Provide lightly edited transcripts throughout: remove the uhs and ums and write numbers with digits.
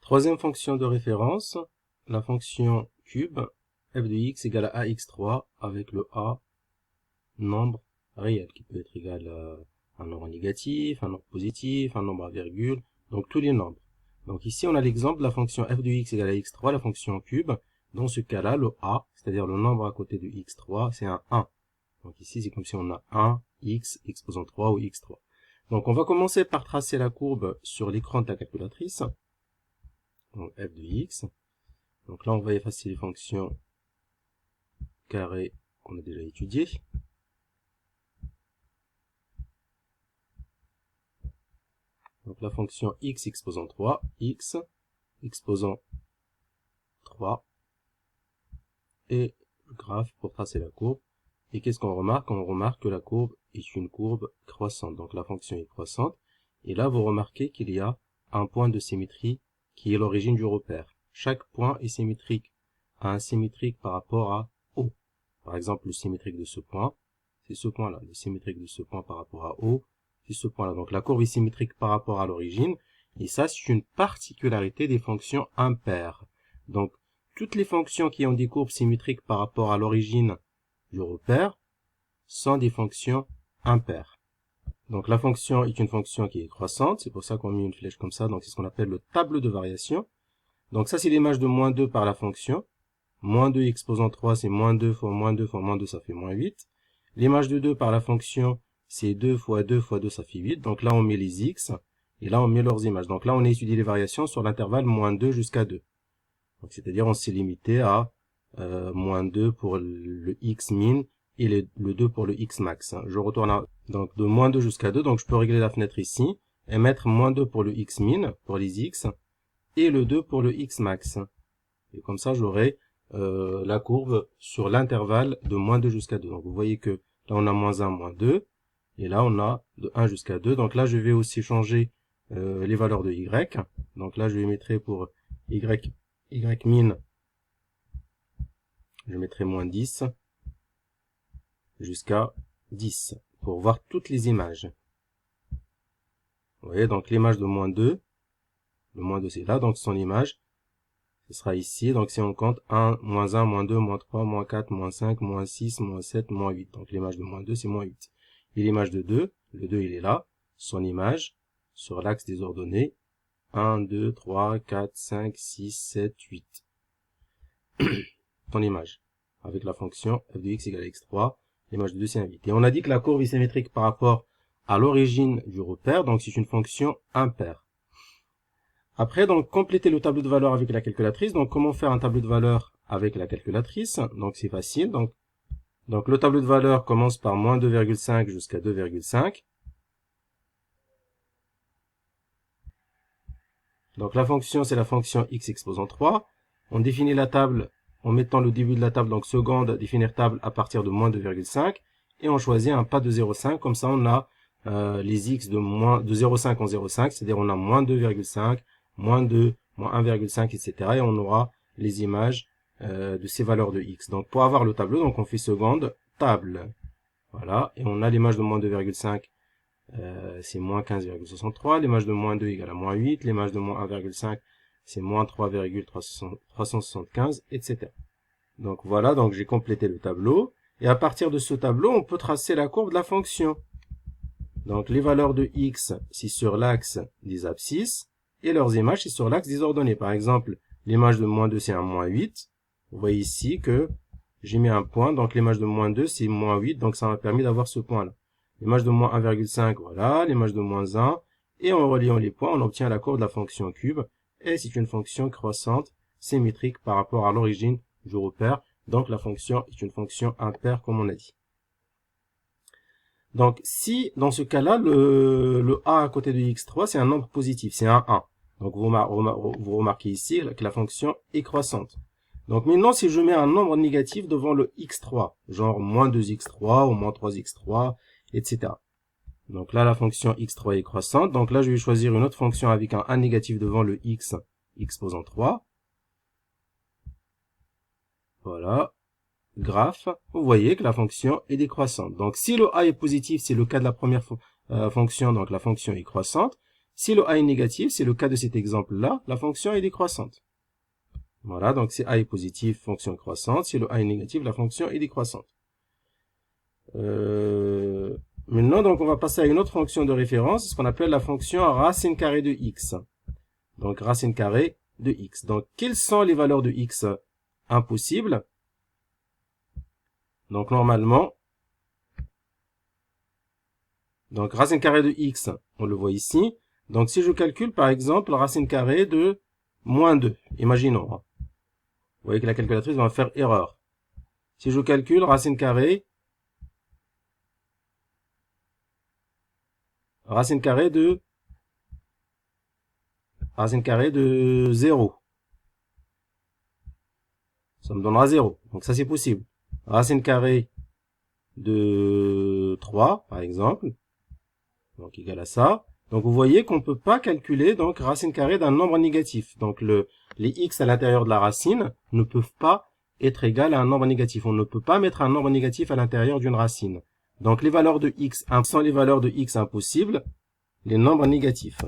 Troisième fonction de référence, la fonction cube f de x égale à ax3 avec le a nombre réel qui peut être égal à un nombre négatif, un nombre positif, un nombre à virgule, donc tous les nombres. Donc ici on a l'exemple de la fonction f de x égale à x3, la fonction cube. Dans ce cas-là, le a, c'est-à-dire le nombre à côté de x3, c'est un 1. Donc ici c'est comme si on a 1, x, exposant 3 ou x3. Donc on va commencer par tracer la courbe sur l'écran de la calculatrice. Donc f de x. Donc là on va effacer les fonctions carré qu'on a déjà étudiées. Donc la fonction x exposant 3, x exposant 3, et le graphe pour tracer la courbe. Et qu'est-ce qu'on remarque? On remarque que la courbe est une courbe croissante, donc la fonction est croissante. Et là, vous remarquez qu'il y a un point de symétrie qui est l'origine du repère. Chaque point est symétrique à un symétrique par rapport à O. Par exemple, le symétrique de ce point, c'est ce point-là. Le symétrique de ce point par rapport à O, c'est ce point-là. Donc la courbe est symétrique par rapport à l'origine. Et ça, c'est une particularité des fonctions impaires. Donc, toutes les fonctions qui ont des courbes symétriques par rapport à l'origine du repère sont des fonctions impaires. Donc la fonction est une fonction qui est croissante, c'est pour ça qu'on met une flèche comme ça, donc c'est ce qu'on appelle le tableau de variation. Donc ça c'est l'image de moins 2 par la fonction. Moins 2 exposant 3, c'est moins 2 fois moins 2 fois moins 2, ça fait moins 8. L'image de 2 par la fonction, c'est 2 fois 2 fois 2, ça fait 8. Donc là on met les x, et là on met leurs images. Donc là on a étudié les variations sur l'intervalle moins 2 jusqu'à 2. C'est-à-dire on s'est limité à moins 2 pour le x min et le 2 pour le x max. Je retourne à, donc de moins 2 jusqu'à 2, donc je peux régler la fenêtre ici et mettre moins 2 pour le x min, pour les x, et le 2 pour le x max. Et comme ça j'aurai la courbe sur l'intervalle de moins 2 jusqu'à 2. Donc vous voyez que là on a moins 1, moins 2, et là on a de 1 jusqu'à 2. Donc là je vais aussi changer les valeurs de y. Donc là je vais mettre pour y min, je mettrai moins 10 jusqu'à 10 pour voir toutes les images. Vous voyez, donc l'image de moins 2, le moins 2 c'est là, donc son image, ce sera ici. Donc si on compte 1, moins 1, moins 2, moins 3, moins 4, moins 5, moins 6, moins 7, moins 8. Donc l'image de moins 2 c'est moins 8. Et l'image de 2, le 2 il est là, son image sur l'axe des ordonnées, 1, 2, 3, 4, 5, 6, 7, 8. Ton image avec la fonction f de x égale à x3, l'image de 2 c'est un 8. Et on a dit que la courbe est symétrique par rapport à l'origine du repère, donc c'est une fonction impaire. Après, donc compléter le tableau de valeurs avec la calculatrice. Donc comment faire un tableau de valeurs avec la calculatrice? Donc c'est facile. Donc le tableau de valeurs commence par moins 2,5 jusqu'à 2,5. Donc la fonction c'est la fonction x exposant 3. On définit la table en mettant le début de la table, donc seconde, définir table à partir de moins 2,5, et on choisit un pas de 0,5, comme ça on a les x de 0,5 en 0,5, c'est-à-dire on a moins 2,5, moins 2, moins 1,5, etc. Et on aura les images de ces valeurs de x. Donc pour avoir le tableau, donc on fait seconde, table, voilà, et on a l'image de moins 2,5, c'est moins 15,63, l'image de moins 2 égale à moins 8, l'image de moins 1,5, c'est moins 3,375, etc. Donc voilà, donc j'ai complété le tableau. Et à partir de ce tableau, on peut tracer la courbe de la fonction. Donc les valeurs de x, c'est sur l'axe des abscisses, et leurs images, c'est sur l'axe des ordonnées. Par exemple, l'image de moins 2, c'est un moins 8. Vous voyez ici que j'ai mis un point, donc l'image de moins 2, c'est moins 8, donc ça m'a permis d'avoir ce point-là. L'image de moins 1,5, voilà, l'image de moins 1, et en reliant les points, on obtient la courbe de la fonction cube, et c'est une fonction croissante, symétrique par rapport à l'origine du repère. Donc la fonction est une fonction impaire comme on a dit. Donc si dans ce cas-là, le a à côté de x3, c'est un nombre positif, c'est un 1. Donc vous remarquez ici que la fonction est croissante. Donc maintenant, si je mets un nombre négatif devant le x3, genre moins 2x3 ou moins 3x3, etc. Donc là, la fonction x3 est croissante. Donc là, je vais choisir une autre fonction avec un a négatif devant le x, exposant 3. Voilà. Graphe. Vous voyez que la fonction est décroissante. Donc si le a est positif, c'est le cas de la première fonction, donc la fonction est croissante. Si le a est négatif, c'est le cas de cet exemple-là, la fonction est décroissante. Voilà, donc si a est positif, fonction croissante. Si le a est négatif, la fonction est décroissante. Maintenant, donc, on va passer à une autre fonction de référence, ce qu'on appelle la fonction racine carrée de x. Donc, racine carrée de x. Donc, quelles sont les valeurs de x impossibles? Donc, normalement, donc, racine carrée de x, on le voit ici. Donc, si je calcule, par exemple, racine carrée de moins 2, imaginons. Vous voyez que la calculatrice va faire erreur. Si je calcule racine carrée de 0. Ça me donnera 0. Donc ça c'est possible. Racine carrée de 3, par exemple. Donc égal à ça. Donc vous voyez qu'on ne peut pas calculer donc racine carrée d'un nombre négatif. Donc les x à l'intérieur de la racine ne peuvent pas être égales à un nombre négatif. On ne peut pas mettre un nombre négatif à l'intérieur d'une racine. Donc les valeurs de x sont les valeurs de x impossibles, les nombres négatifs.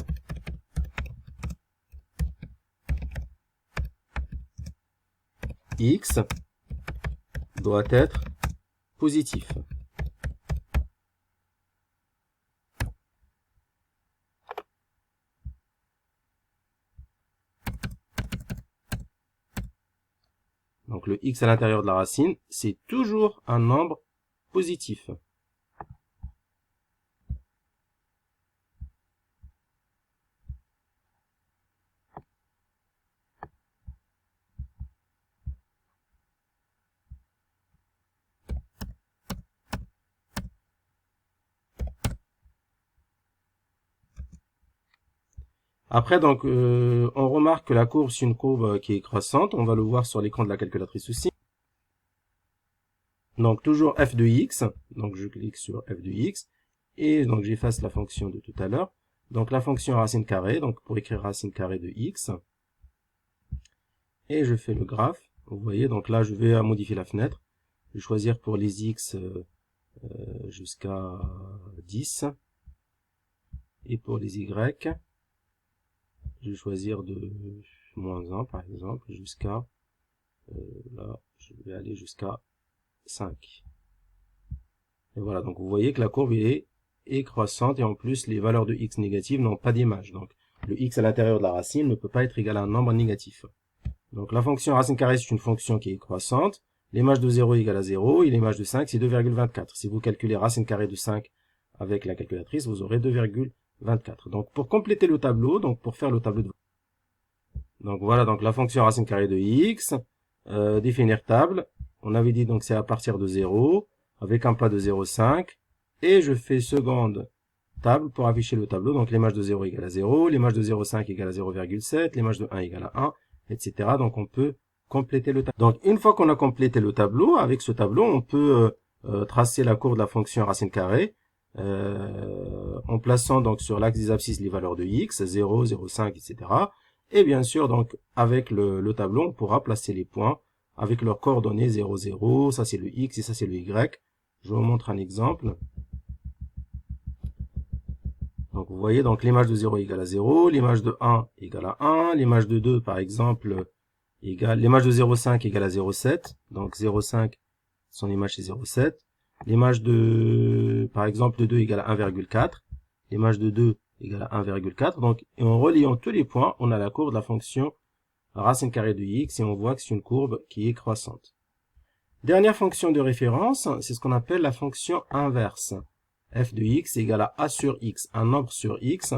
X doit être positif. Donc le x à l'intérieur de la racine, c'est toujours un nombre positif. Après, donc, on remarque que la courbe, c'est une courbe qui est croissante. On va le voir sur l'écran de la calculatrice aussi. Donc, toujours f de x. Donc, je clique sur f de x. Et donc, j'efface la fonction de tout à l'heure. Donc, la fonction racine carrée. Donc, pour écrire racine carrée de x. Et je fais le graphe. Vous voyez, donc là, je vais modifier la fenêtre. Je vais choisir pour les x jusqu'à 10. Et pour les y, je vais choisir de moins 1 par exemple jusqu'à là je vais aller jusqu'à 5. Et voilà, donc vous voyez que la courbe est croissante et en plus les valeurs de x négatives n'ont pas d'image. Donc le x à l'intérieur de la racine ne peut pas être égal à un nombre négatif. Donc la fonction racine carrée c'est une fonction qui est croissante. L'image de 0 est égale à 0 et l'image de 5 c'est 2,24. Si vous calculez racine carrée de 5 avec la calculatrice, vous aurez 2,24. Donc pour compléter le tableau, donc pour faire le tableau de... Donc voilà, donc la fonction racine carrée de x, définir table, on avait dit donc c'est à partir de 0, avec un pas de 0,5, et je fais seconde table pour afficher le tableau, donc l'image de 0 égale à 0, l'image de 0,5 égale à 0,7, l'image de 1 égale à 1, etc. Donc on peut compléter le tableau. Donc une fois qu'on a complété le tableau, avec ce tableau, on peut tracer la courbe de la fonction racine carrée, en plaçant donc sur l'axe des abscisses les valeurs de x, 0, 0,5, etc. Et bien sûr, donc avec le tableau, on pourra placer les points avec leurs coordonnées 0, 0, ça c'est le x et ça c'est le y. Je vous montre un exemple. Donc vous voyez, donc l'image de 0 égale à 0, l'image de 1 égale à 1, l'image de 2 par exemple égale, l'image de 0,5 égale à 0,7, donc 0,5, son image c'est 0,7. L'image de, par exemple, de 2 égale à 1,4. L'image de 2 égale à 1,4. Donc, et en reliant tous les points, on a la courbe de la fonction racine carrée de x et on voit que c'est une courbe qui est croissante. Dernière fonction de référence, c'est ce qu'on appelle la fonction inverse. F de x égale à a sur x, un nombre sur x,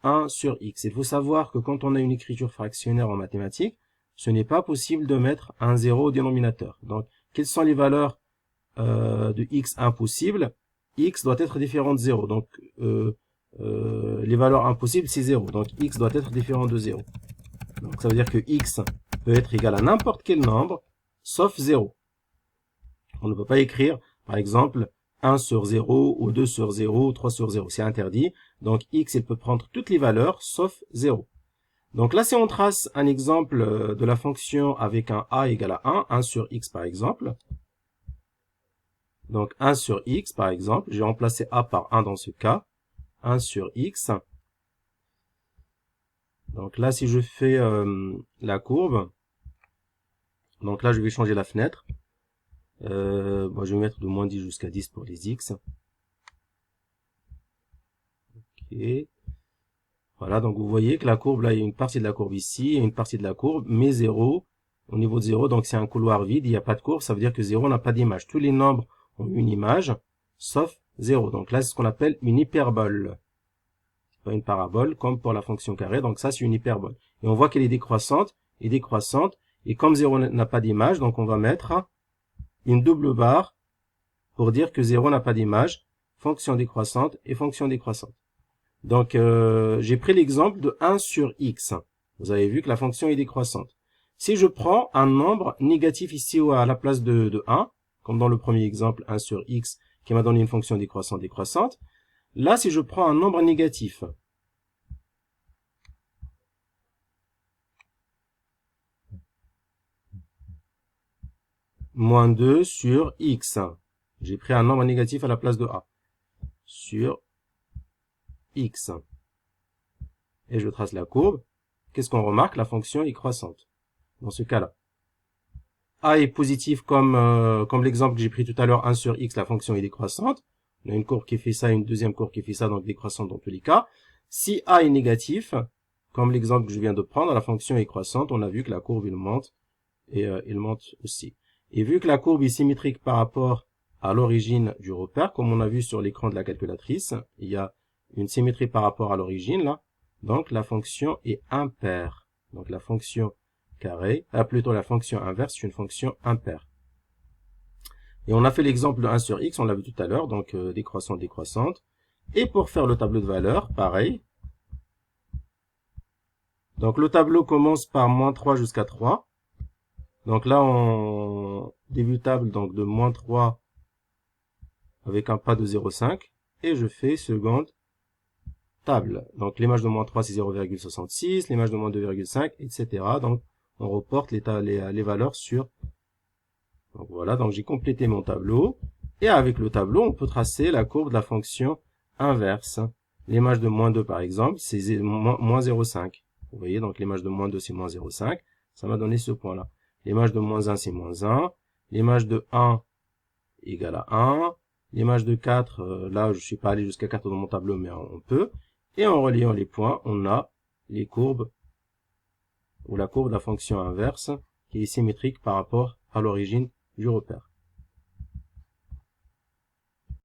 1 sur x. Il faut savoir que quand on a une écriture fractionnaire en mathématiques, ce n'est pas possible de mettre un 0 au dénominateur. Donc, quelles sont les valeurs de x impossible? X doit être différent de 0. Donc, les valeurs impossibles, c'est 0. Donc, x doit être différent de 0. Donc, ça veut dire que x peut être égal à n'importe quel nombre, sauf 0. On ne peut pas écrire, par exemple, 1 sur 0, ou 2 sur 0, ou 3 sur 0. C'est interdit. Donc, x, il peut prendre toutes les valeurs, sauf 0. Donc là, si on trace un exemple de la fonction avec un a égale à 1 sur x par exemple. Donc 1 sur x par exemple, j'ai remplacé a par 1 dans ce cas. 1 sur x. Donc là, si je fais la courbe, donc là, je vais changer la fenêtre. Moi, je vais mettre de moins 10 jusqu'à 10 pour les x. Ok. Voilà, donc vous voyez que la courbe, là, il y a une partie de la courbe ici, et une partie de la courbe, mais 0, au niveau de 0, donc c'est un couloir vide, il n'y a pas de courbe, ça veut dire que 0 n'a pas d'image. Tous les nombres ont une image, sauf 0. Donc là, c'est ce qu'on appelle une hyperbole. C'est pas une parabole, comme pour la fonction carrée, donc ça, c'est une hyperbole. Et on voit qu'elle est décroissante, et comme 0 n'a pas d'image, donc on va mettre une double barre pour dire que 0 n'a pas d'image, fonction décroissante et fonction décroissante. Donc, j'ai pris l'exemple de 1 sur x. Vous avez vu que la fonction est décroissante. Si je prends un nombre négatif ici à la place de 1, comme dans le premier exemple, 1 sur x, qui m'a donné une fonction décroissante, là, si je prends un nombre négatif, moins 2 sur x, j'ai pris un nombre négatif à la place de a, sur x, et je trace la courbe, qu'est-ce qu'on remarque? La fonction est croissante, dans ce cas-là. A est positif comme l'exemple que j'ai pris tout à l'heure, 1 sur x, la fonction est décroissante. On a une courbe qui fait ça, une deuxième courbe qui fait ça, donc décroissante dans tous les cas. Si A est négatif, comme l'exemple que je viens de prendre, la fonction est croissante, on a vu que la courbe, il monte, et il monte aussi. Et vu que la courbe est symétrique par rapport à l'origine du repère, comme on a vu sur l'écran de la calculatrice, il y a une symétrie par rapport à l'origine, là. Donc, la fonction est impaire. Donc, la fonction carré, plutôt la fonction inverse, c'est une fonction impaire. Et on a fait l'exemple de 1 sur x, on l'a vu tout à l'heure, donc décroissante. Et pour faire le tableau de valeur, pareil. Donc le tableau commence par moins 3 jusqu'à 3. Donc là, on début table donc de moins 3 avec un pas de 0,5. Et je fais seconde table. Donc l'image de moins 3, c'est 0,66, l'image de moins 2,5, etc. Donc on reporte les valeurs sur... Donc voilà, donc j'ai complété mon tableau. Et avec le tableau, on peut tracer la courbe de la fonction inverse. L'image de moins 2, par exemple, c'est moins 0,5. Vous voyez, donc l'image de moins 2, c'est moins 0,5. Ça m'a donné ce point-là. L'image de moins 1, c'est moins 1. L'image de 1 égale à 1. L'image de 4, là, je ne suis pas allé jusqu'à 4 dans mon tableau, mais on peut. Et en reliant les points, on a les courbes, ou la courbe de la fonction inverse, qui est symétrique par rapport à l'origine du repère.